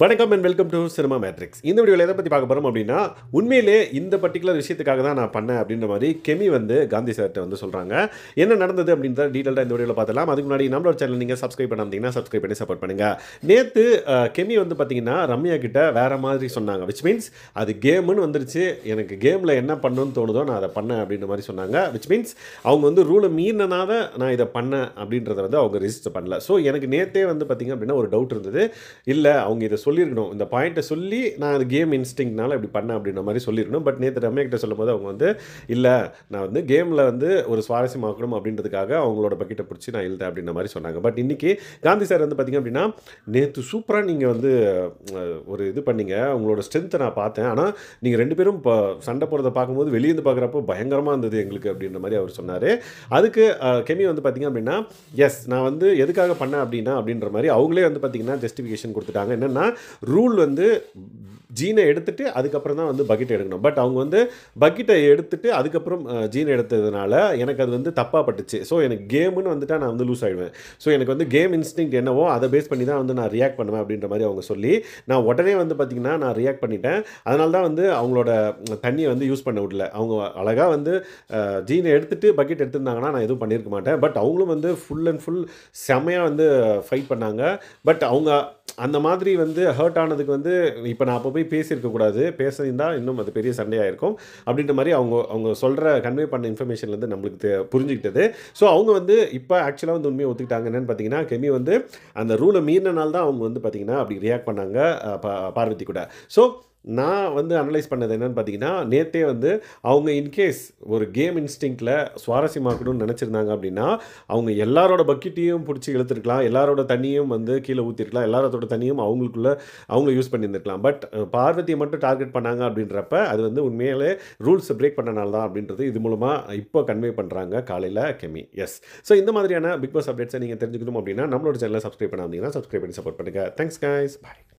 வணக்கம் and welcome to cinema matrix. இந்த வீடியோவில் எதை பற்றி பார்க்க போகிறோம் அப்படின்னா, உண்மையிலே இந்த பர்டிகுலர் விஷயத்துக்காக தான் நான் பண்ணேன் அப்படின்ற மாதிரி கெமி வந்து காந்தி சார்கிட்ட வந்து சொல்கிறாங்க. என்ன நடந்தது அப்படின்றத டீட்டெயிலாக இந்த வீடியோவில் பார்த்தலாம். அதுக்கு முன்னாடி நம்மளோட சேனல் நீங்கள் சப்ஸ்கிரைப் பண்ணாமீங்கன்னா சப்ஸ்கிரைப் பண்ணி சப்போர்ட் பண்ணுங்கள். நேற்று கெமி வந்து பார்த்தீங்கன்னா ரம்யா கிட்ட வேறு மாதிரி சொன்னாங்க. விச் மீன்ஸ் அது கேமுன்னு வந்துருச்சு, எனக்கு கேமில் என்ன பண்ணணும்னு தோணுதோ நான் அதை பண்ணேன் அப்படின்ற மாதிரி சொன்னாங்க. விச் மீன்ஸ் அவங்க வந்து ரூலை மீறினனால நான் இதை பண்ணேன் அப்படின்றத வந்து அவங்க ரெஜிஸ்டர் பண்ணல. ஸோ எனக்கு நேற்றே வந்து பார்த்திங்க அப்படின்னா ஒரு டவுட் இருந்தது. இல்லை அவங்க இதை சொல்லியிருக்கணும், இந்த பாயிண்ட்டை சொல்லி நான் அது கேம் இன்ஸ்டிங்க்னால இப்படி பண்ணேன் அப்படின்ற மாதிரி சொல்லியிருக்கணும். பட் நேற்று ரம்யா கிட்ட சொல்லும் போது அவங்க வந்து இல்லை, நான் வந்து கேமில் வந்து ஒரு சுவாரஸ்யமாக்கணும் அப்படின்றதுக்காக அவங்களோட பக்கெட்டை பிடிச்சி நான் எழுதேன் அப்படின்ற மாதிரி சொன்னாங்க. பட் இன்றைக்கி காந்தி சார் வந்து பார்த்திங்க அப்படின்னா, நேற்று சூப்பராக நீங்கள் வந்து ஒரு இது பண்ணீங்க, உங்களோட ஸ்ட்ரென்த்தை நான் பார்த்தேன், ஆனால் நீங்கள் ரெண்டு பேரும் இப்போ சண்டை போகிறத பார்க்கும்போது வெளியேந்து பார்க்குறப்போ பயங்கரமாக இருந்தது எங்களுக்கு அப்படின்ற மாதிரி அவர் சொன்னார். அதுக்கு கெமி வந்து பார்த்திங்க அப்படின்னா, எஸ் நான் வந்து எதுக்காக பண்ணேன் அப்படின்ற மாதிரி அவங்களே வந்து பார்த்திங்கன்னா ஜஸ்டிஃபிகேஷன் கொடுத்துட்டாங்க. என்னென்னா ரூல் வந்து ஜீனை எடுத்துட்டு அதுக்கப்புறம் தான் வந்து பக்கெட் எடுக்கணும். பட் அவங்க வந்து பக்கெட்டை எடுத்துட்டு அதுக்கப்புறம் ஜீனை எடுத்ததுனால எனக்கு அது வந்து தப்பாக பட்டுச்சு. ஸோ எனக்கு கேமுன்னு வந்துட்டால் நான் வந்து லூஸ் ஆகிடுவேன். ஸோ எனக்கு வந்து கேம் இன்ஸ்டிங்க்ட் என்னவோ அதை பேஸ் பண்ணி தான் வந்து நான் ரியாக்ட் பண்ணுவேன் அப்படின்ற மாதிரி அவங்க சொல்லி நான் உடனே வந்து பார்த்திங்கன்னா நான் ரியாக்ட் பண்ணிட்டேன். அதனால தான் வந்து அவங்களோட தண்ணியை வந்து யூஸ் பண்ண விடல. அவங்க அழகாக வந்து ஜீனை எடுத்துகிட்டு பக்கெட் எடுத்திருந்தாங்கன்னா நான் எதுவும் பண்ணியிருக்க மாட்டேன். பட் அவங்களும் வந்து ஃபுல் அண்ட் ஃபுல் செம்மையாக வந்து ஃபைட் பண்ணாங்க. பட் அவங்க அந்த மாதிரி வந்து ஹர்ட் ஆனதுக்கு வந்து இப்போ நான் அப்போ போய் பேசியிருக்கக்கூடாது, பேசியிருந்தால் இன்னும் அது பெரிய சண்டையாக இருக்கும் அப்படின்ற மாதிரி அவங்க சொல்கிற கன்வே பண்ண இன்ஃபர்மேஷன்லேருந்து நம்மளுக்கு புரிஞ்சுக்கிட்டது. ஸோ அவங்க வந்து இப்போ ஆக்சுவலாக வந்து உண்மையை ஒத்துக்கிட்டாங்க. என்னென்னு பார்த்தீங்கன்னா, கெமி வந்து அந்த ரூலை மீறினால தான் அவங்க வந்து பார்த்திங்கன்னா அப்படி ரியாக்ட் பண்ணாங்க பார்வதி கூட. ஸோ நான் வந்து அனலைஸ் பண்ணது என்னென்னு பார்த்தீங்கன்னா, நேற்றே வந்து அவங்க இன்கேஸ் ஒரு கேம் இன்ஸ்டிங்க்டில் சுவாரஸ்யமாக்கணும்னு நினச்சிருந்தாங்க அப்படின்னா அவங்க எல்லாரோட பக்கெட்டையும் பிடிச்சி இழுத்துருக்கலாம், எல்லாரோட தண்ணியும் வந்து கீழே ஊற்றிருக்கலாம், எல்லாரோட தண்ணியும் அவங்க யூஸ் பண்ணியிருந்துருக்கலாம். பட் பார்வதியை மட்டும் டார்கெட் பண்ணாங்க அப்படின்றப்ப அது வந்து உண்மையிலே ரூல்ஸ் பிரேக் பண்ணனால தான் அப்படின்றது இது மூலமாக இப்போ கன்வே பண்ணுறாங்க காலையில் கெமி. எஸ், ஸோ இந்த மாதிரியான பிக் பாஸ் அப்டேட்ஸை நீங்கள் தெரிஞ்சுக்கணும் அப்படின்னா நம்மளோட சேனலை சப்ஸ்கிரைப் பண்ணாமல் சப்ஸ்கிரைப் பண்ணி சப்போர்ட் பண்ணுங்கள். தேங்க்ஸ் கைஸ், பாய்.